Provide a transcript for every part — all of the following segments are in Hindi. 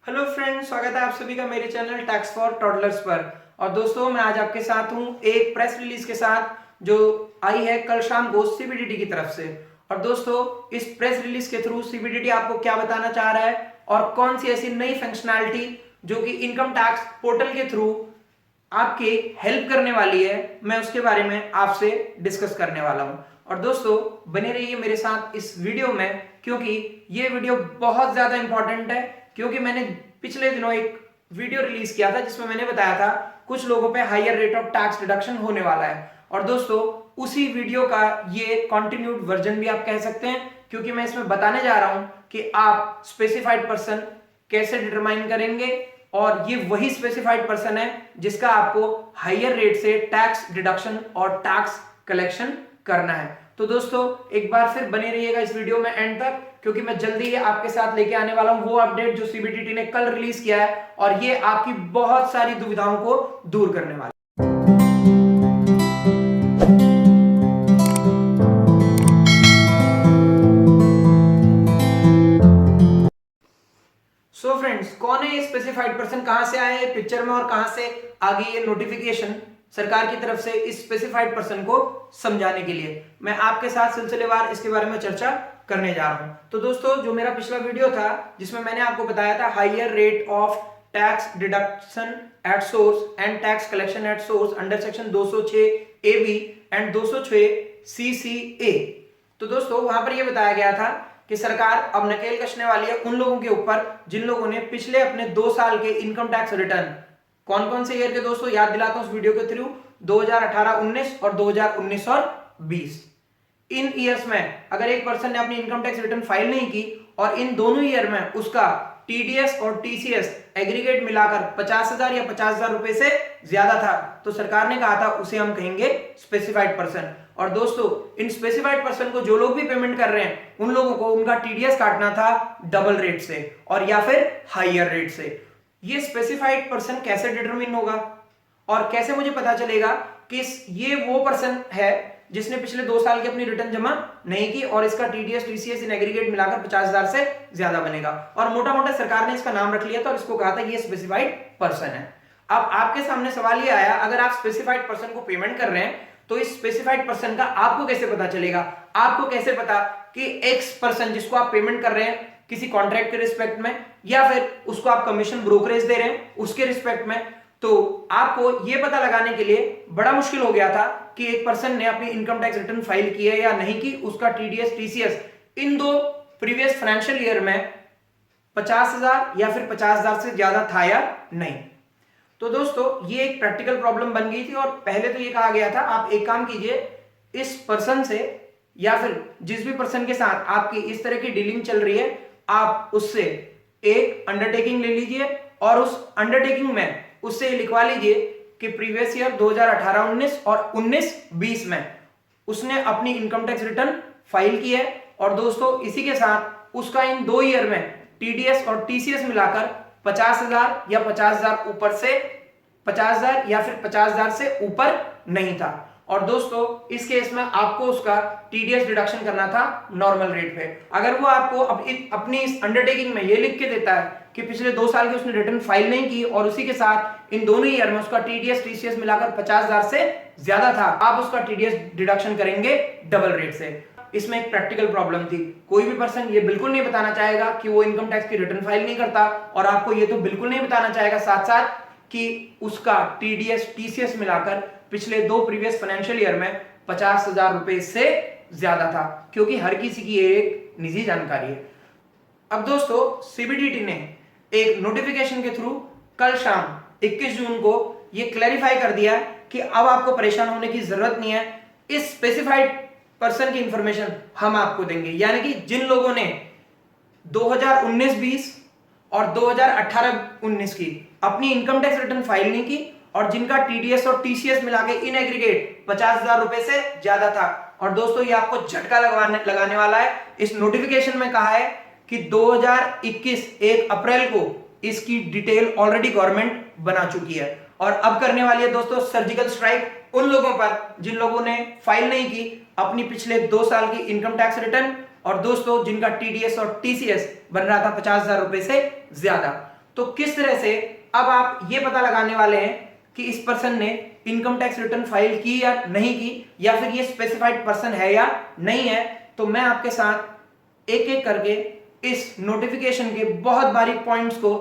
हेलो फ्रेंड्स, स्वागत है आप सभी का मेरे चैनल टैक्स फॉर टॉडलर्स पर। और दोस्तों, मैं आज आपके साथ हूं एक प्रेस रिलीज के साथ जो आई है कल शाम को सीबीडीटी की तरफ से। और दोस्तों, इस प्रेस रिलीज के थ्रू सीबीडीटी आपको क्या बताना चाह रहा है और कौन सी ऐसी नई फंक्शनैलिटी जो कि इनकम टैक्स पोर्टल के थ्रू आपकी हेल्प करने वाली है, मैं उसके बारे में आपसे डिस्कस करने वाला हूं। और दोस्तों, बने रहिए मेरे साथ इस वीडियो में, क्योंकि ये वीडियो बहुत ज्यादा इंपॉर्टेंट है। क्योंकि मैंने पिछले दिनों एक वीडियो रिलीज किया था जिसमें मैंने बताया था कुछ लोगों पे higher rate of tax deduction होने वाला है। और दोस्तों, उसी वीडियो का ये कंटिन्यूड वर्जन भी आप कह सकते हैं, क्योंकि मैं इसमें बताने जा रहा हूं कि आप स्पेसिफाइड पर्सन कैसे डिटरमाइन करेंगे। और ये वही स्पेसिफाइड पर्सन है जिसका आपको हायर रेट से टैक्स डिडक्शन और टैक्स कलेक्शन करना है। तो दोस्तों, एक बार फिर बने रहिएगा इस वीडियो में एंड तक, क्योंकि मैं जल्दी ही आपके साथ लेके आने वाला हूं वो अपडेट जो सीबीडीटी ने कल रिलीज किया है, और ये आपकी बहुत सारी दुविधाओं को दूर करने वाला है। सो फ्रेंड्स, कौन है ये स्पेसिफाइड पर्सन, कहां से आया है पिक्चर में और कहां से आ गई ये नोटिफिकेशन सरकार की तरफ से इस स्पेसिफाइड पर्सन को समझाने के लिए मैं आपके साथ सिलसिलेवार इसके बारे में चर्चा करने जा रहा हूं। तो दोस्तों, जो मेरा पिछला वीडियो था जिसमें मैंने आपको बताया था higher rate of tax deduction at source and tax collection at source under section 206 A B and 206 CCA, तो दोस्तों वहां पर यह बताया गया था कि सरकार अब नकेल कसने वाली है उन लोगों के ऊपर जिन लोगों ने पिछले अपने 2 साल के इनकम टैक्स रिटर्न, कौन कौन से ईयर के दोस्तों याद दिलाता हूं उस वीडियो के थ्रू, 2018-19 और 2019 और 20। इन ईयर्स में अगर एक पर्सन ने अपनी इनकम टैक्स रिटर्न फाइल नहीं की और इन दोनों ईयर में उसका टीडीएस और टीसीएस एग्रीगेट मिलाकर 50,000 या 50,000 रुपए से ज्यादा था, तो सरकार ने कहा था उसे हम कहेंगे स्पेसिफाइड पर्सन। और दोस्तों, इन स्पेसिफाइड पर्सन को जो लोग भी पेमेंट कर रहे हैं उन लोगों को उनका टीडीएस काटना था डबल रेट से और या फिर हायर रेट से। ये स्पेसिफाइड पर्सन कैसे डिटरमिन होगा और कैसे मुझे पता चलेगा कि ये वो पर्सन है जिसने पिछले 2 साल की अपनी रिटर्न जमा नहीं की और इसका टीडीएस टीसीएस इन एग्रीगेट मिलाकर 50,000 से ज्यादा बनेगा। और मोटा मोटा सरकार ने इसका नाम रख लिया था और इसको कहा था ये स्पेसिफाइड पर्सन है। अब आपके सामने सवाल ये आया, अगर आप स्पेसिफाइड पर्सन को पेमेंट कर रहे हैं तो इस स्पेसिफाइड पर्सन का आपको कैसे पता चलेगा? आपको कैसे पता कि एक्स पर्सन जिसको आप पेमेंट कर रहे हैं किसी कॉन्ट्रैक्ट के रिस्पेक्ट में या फिर उसको आप कमीशन ब्रोकरेज दे रहे हैं उसके रिस्पेक्ट में, तो आपको यह पता लगाने के लिए बड़ा मुश्किल हो गया था कि एक पर्सन ने अपनी इनकम टैक्स रिटर्न फाइल की है या नहीं की, उसका टीडीएस टीसीएस इन 2 प्रीवियस फाइनेंशियल ईयर में 50,000 या फिर 50,000 से ज्यादा था या नहीं। तो दोस्तों, ये एक प्रैक्टिकल प्रॉब्लम बन गई थी और पहले तो ये कहा गया था आप एक काम कीजिए, इस पर्सन से या फिर जिस भी पर्सन के साथ आपकी इस तरह की डीलिंग चल रही है आप उससे एक अंडरटेकिंग ले लीजिए और उस अंडरटेकिंग में उससे लिखवा लीजिए कि प्रीवियस ईयर 2018-19 और 19-20 में उसने अपनी इनकम टैक्स रिटर्न फाइल की है। और दोस्तों, इसी के साथ उसका इन 2 ईयर में टीडीएस और टीसीएस मिलाकर 50,000 या 50,000 ऊपर से 50,000 या फिर 50,000 से ऊपर नहीं था। और दोस्तों, इस केस में आपको उसका टीडीएस डिडक्शन करना था नॉर्मल रेट पे। अगर वो आपको अपनी इस अंडरटेकिंग में ये लिख के देता है कि पिछले 2 साल की उसने रिटर्न फाइल नहीं की और उसी के साथ इन दोनों ईयर में उसका टीडीएस टीसीएस मिलाकर 50,000 से ज्यादा था, आप उसका टीडीएस डिडक्शन करेंगे डबल रेट से। इसमें एक प्रैक्टिकल प्रॉब्लम थी, कोई भी पर्सन ये बिल्कुल नहीं बताना चाहेगा कि वो इनकम टैक्स की रिटर्न फाइल नहीं करता और आपको ये तो बिल्कुल नहीं बताना चाहेगा साथ साथ कि उसका टीडीएस टीसीएस मिलाकर पिछले 2 प्रीवियस फाइनेंशियल ईयर में 50,000 रुपए से ज्यादा था, क्योंकि हर किसी की एक निजी जानकारी है। अब दोस्तों, सीबीडीटी ने एक नोटिफिकेशन के थ्रू कल शाम 21 जून को यह क्लैरिफाई कर दिया कि अब आपको परेशान होने की जरूरत नहीं है, इस स्पेसिफाइड पर्सन की इंफॉर्मेशन हम आपको देंगे। यानी कि जिन लोगों ने 2019-20 और 2018-19 की अपनी इनकम टैक्स रिटर्न फाइल नहीं की और जिनका टीडीएस और टीसीएस मिला के इन एग्रीगेट 50,000 रुपए से ज्यादा था। और दोस्तों, ये आपको झटका लगाने वाला है। इस नोटिफिकेशन में कहा है कि 2021 1 अप्रैल को इसकी डिटेल ऑलरेडी गवर्नमेंट बना चुकी है और अब करने वाली है दोस्तों सर्जिकल स्ट्राइक उन लोगों पर जिन लोगों ने फाइल नहीं की अपनी पिछले 2 साल की इनकम टैक्स रिटर्न और दोस्तों जिनका टीडीएस और टीसीएस बन रहा था 50,000 रुपए से ज्यादा। तो किस तरह से अब आप ये पता लगाने वाले हैं कि इस पर्सन ने इनकम टैक्स रिटर्न फाइल की या नहीं की, या फिर ये स्पेसिफाइड पर्सन है या नहीं है। तो मैं आपके साथ एक एक करके इस नोटिफिकेशन के बहुत बारीक पॉइंट्स को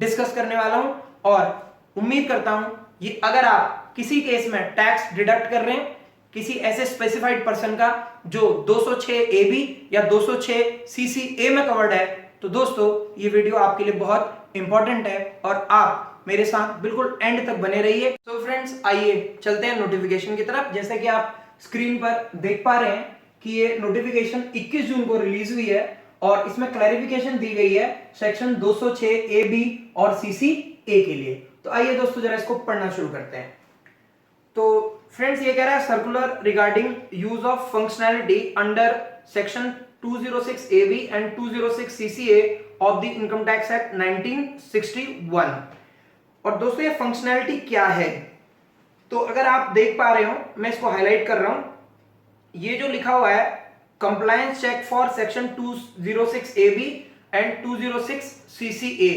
डिस्कस करने वाला हूं, और उम्मीद करता हूं ये अगर आप किसी केस में टैक्स डिडक्ट कर रहे हैं किसी ऐसे स्पेसिफाइड पर्सन का जो 206 AB या 206 CCA में कवर्ड है, तो दोस्तों ये वीडियो आपके लिए बहुत इंपॉर्टेंट है और आप मेरे साथ बिल्कुल एंड तक बने रहिए। तो फ्रेंड्स आइए चलते हैं नोटिफिकेशन की तरफ। जैसे कि आप स्क्रीन पर देख पा रहे हैं कि ये नोटिफिकेशन 21 जून को रिलीज हुई है और इसमें क्लैरिफिकेशन दी गई है सेक्शन 206 AB और CCA के लिए। तो आइए दोस्तों जरा इसको पढ़ना शुरू करते हैं। तो फ्रेंड्स ये कह रहा है circular regarding use of functionality under section 206 AB and 206 CCA of the income tax act 1961। और दोस्तों ये फंक्शनैलिटी क्या है, तो अगर आप देख पा रहे हो मैं इसको हाईलाइट कर रहा हूं। ये जो लिखा हुआ है compliance check for section 206 AB and 206 CCA,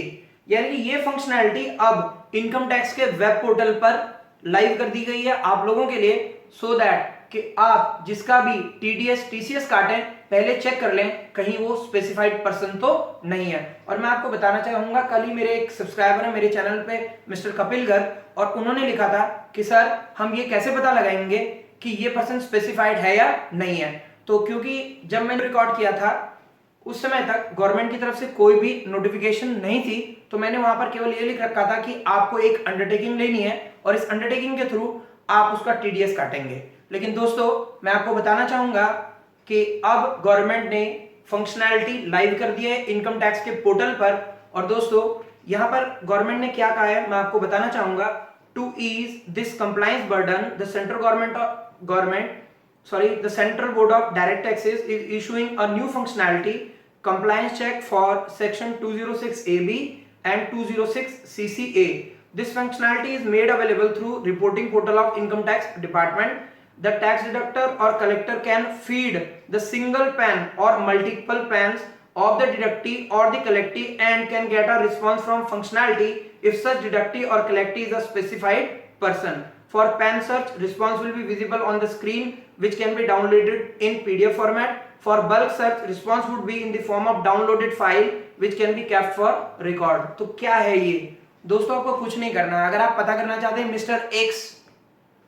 यानी कि ये फंक्शनैलिटी अब इनकम टैक्स के वेब पोर्टल पर लाइव कर दी गई है आप लोगों के लिए, सो दैट कि आप जिसका भी TDS TCS काटें पहले चेक कर लें कहीं वो स्पेसिफाइड पर्सन तो नहीं है। और मैं आपको बताना चाहूंगा, कल ही मेरे एक सब्सक्राइबर है मेरे चैनल पे मिस्टर कपिल गर्ग, और उन्होंने लिखा था कि सर हम ये कैसे पता लगाएंगे कि ये पर्सन स्पेसिफाइड है या नहीं है। तो क्योंकि जब मैंने रिकॉर्ड किया था उस समय तक गवर्नमेंट की तरफ से कोई भी नोटिफिकेशन नहीं थी, तो मैंने वहां पर केवल ये लिख रखा था कि आपको एक अंडरटेकिंग लेनी है और इस अंडरटेकिंग के थ्रू आप उसका TDS काटेंगे। लेकिन दोस्तों मैं आपको बताना चाहूंगा कि अब गवर्नमेंट ने फंक्शनैलिटी लाइव कर दी है इनकम टैक्स के पोर्टल पर। और दोस्तों यहां पर गवर्नमेंट ने क्या कहा है मैं आपको बताना चाहूंगा। To ease this compliance burden the Central Board of Direct Taxes is issuing a new functionality compliance check for section 206 AB and 206 CCA. This functionality is made available through reporting portal of Income Tax Department. The tax deductor or collector can feed the single PAN or multiple PANs of the deductee or the collectee and can get a response from functionality if such deductee or collectee is a specified person. For PAN search, response will be visible on the screen which can be downloaded in PDF format. For bulk search, response would be in the form of downloaded file which can be kept for record. तो क्या है ये दोस्तों, आपको कुछ नहीं करना। अगर आप पता करना चाहते हैं मिस्टर X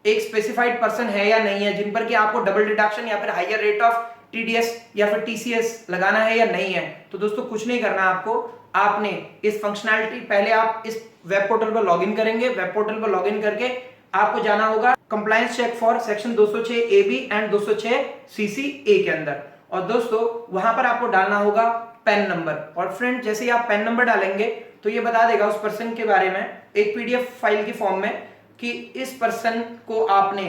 एक स्पेसिफाइड पर्सन है या नहीं है जिन पर कि आपको डबल डिडक्शन या फिर हायर रेट ऑफ TDS या फिर TCS लगाना है या नहीं है, तो दोस्तों कुछ नहीं करना आपको। आपने इस फंक्शनैलिटी पहले आप इस वेब पोर्टल पर लॉगिन करेंगे। वेब पोर्टल पर लॉगिन करके आपको जाना होगा compliance check for section 206 AB and 206 CCA के अंदर, और दोस्तों वहां पर आपको डालना होगा पैन नंबर। और फ्रेंड जैसे ही आप पैन नंबर डालेंगे तो ये बता देगा उस पर्सन के बारे में एक PDF फाइल के फॉर्म में कि इस पर्सन को आपने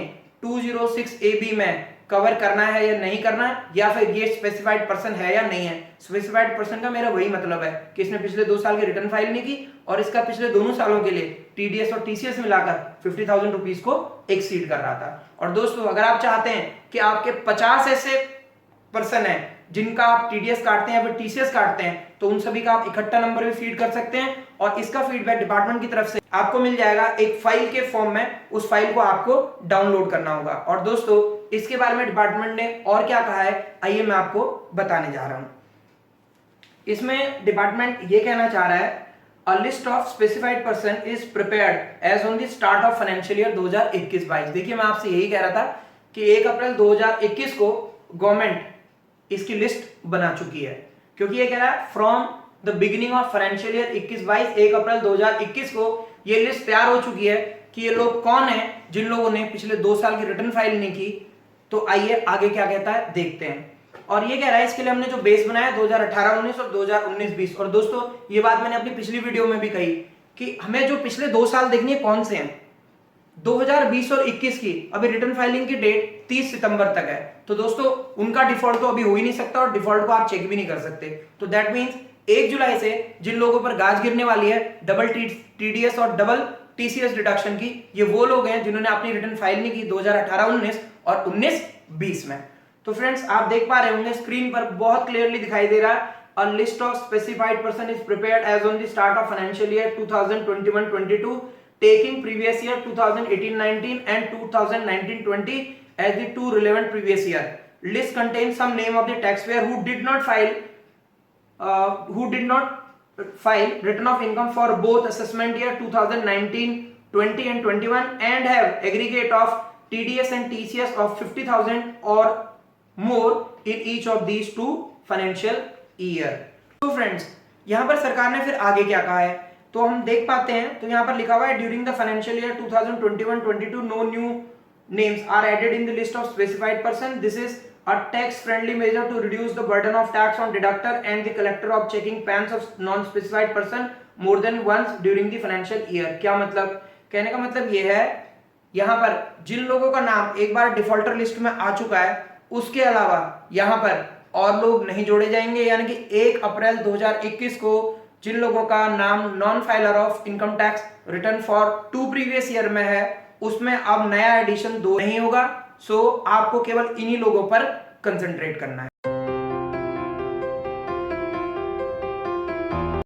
206 AB में कवर करना है या नहीं करना, या फिर ये स्पेसिफाइड पर्सन है या नहीं है। स्पेसिफाइड पर्सन का मेरा वही मतलब है कि इसने पिछले 2 साल की रिटर्न फाइल नहीं की और इसका पिछले दोनों सालों के लिए TDS और TCS मिलाकर 50,000 रुपीज को एक्सीड कर रहा था। और दोस्तों अगर आप चाहते हैं कि आपके 50 ऐसे पर्सन है जिनका आप TDS काटते हैं या फिर TCS काटते हैं, तो उन सभी का आप इकट्ठा नंबर भी फीड कर सकते हैं और इसका फीडबैक डिपार्टमेंट की तरफ से आपको मिल जाएगा एक फाइल के फॉर्म में। उस फाइल को आपको डाउनलोड करना होगा। और दोस्तों इसके बारे में डिपार्टमेंट ने और क्या कहा है आइए मैं आपको बताने जा रहा हूं। इसमें डिपार्टमेंट ये कहना चाह रहा है A list of specified person is prepared as on the start of financial year 2021-22। देखिए मैं आपसे यही कह रहा था कि 1 अप्रैल 2021 को गवर्नमेंट इसकी लिस्ट बना चुकी है, क्योंकि ये कह रहा है from the beginning of financial year 21-22 1 अप्रैल 2021 को ये लिस्ट तैयार हो चुकी है कि ये लोग कौन है जिन लोगों ने पिछले 2 साल की रिटर्न फाइल नहीं की। तो आइए आगे क्या कहता है देखते हैं। और ये कह रहा है इसके लिए हमने जो बेस बनाया 2018-19 और 2019-20। और दोस्तों ये बात मैंने अपनी पिछली वीडियो में भी कही कि हमें जो पिछले 2 साल देखनी है कौन से हैं, 2020 और 21 की अभी रिटर्न फाइलिंग की डेट 30 सितंबर तक है। तो दोस्तों उनका डिफॉल्ट तो अभी हो ही नहीं सकता और डिफॉल्ट को आप चेक भी नहीं कर सकते। तो दैट मीन्स 1 जुलाई से जिन लोगों पर गाज गिरने वाली है डबल TDS और डबल TCS डिडक्शन की, ये वो लोग हैं जिन्होंने अपनी रिटर्न फाइल नहीं की 2018-19 और 19-20 में। तो फ्रेंड्स आप देख पा रहे होंगे स्क्रीन पर बहुत क्लियरली दिखाई दे रहा है a list of specified person is prepared as on the start of financial year 2021-22, taking previous year 2018-19 and 2019-20 as the two relevant previous year. List contains some name of the taxpayer who did not file return of income for both assessment year 2019-20 and 21 and have aggregate of TDS and TCS of 50,000 or more in each of these two financial year. तो फ्रेंड्स यहाँ पर सरकार ने फिर आगे क्या कहा है तो हम देख पाते हैं। तो यहाँ पर लिखा हुआ है during the financial year 2021-22 no new names are added in the list of specified person. This is a tax friendly measure to reduce the burden of tax on deductor and the collector of checking pans of non specified person more than once during the financial year. क्या मतलब, कहने का मतलब ये है यहाँ पर जिन लोगों का नाम एक बार डिफॉल्टर लिस्ट में आ चुका है उसके अलावा यहाँ पर और लोग नहीं जोड़े जाएंगे, यानी कि 1 अप्रैल 2021 को जिन लोगों का नाम non filer of income tax return for 2 previous year में है उसमें अब नया एडिशन 2 नहीं होगा। सो आपको केवल इन्हीं लोगों पर कंसंट्रेट करना है।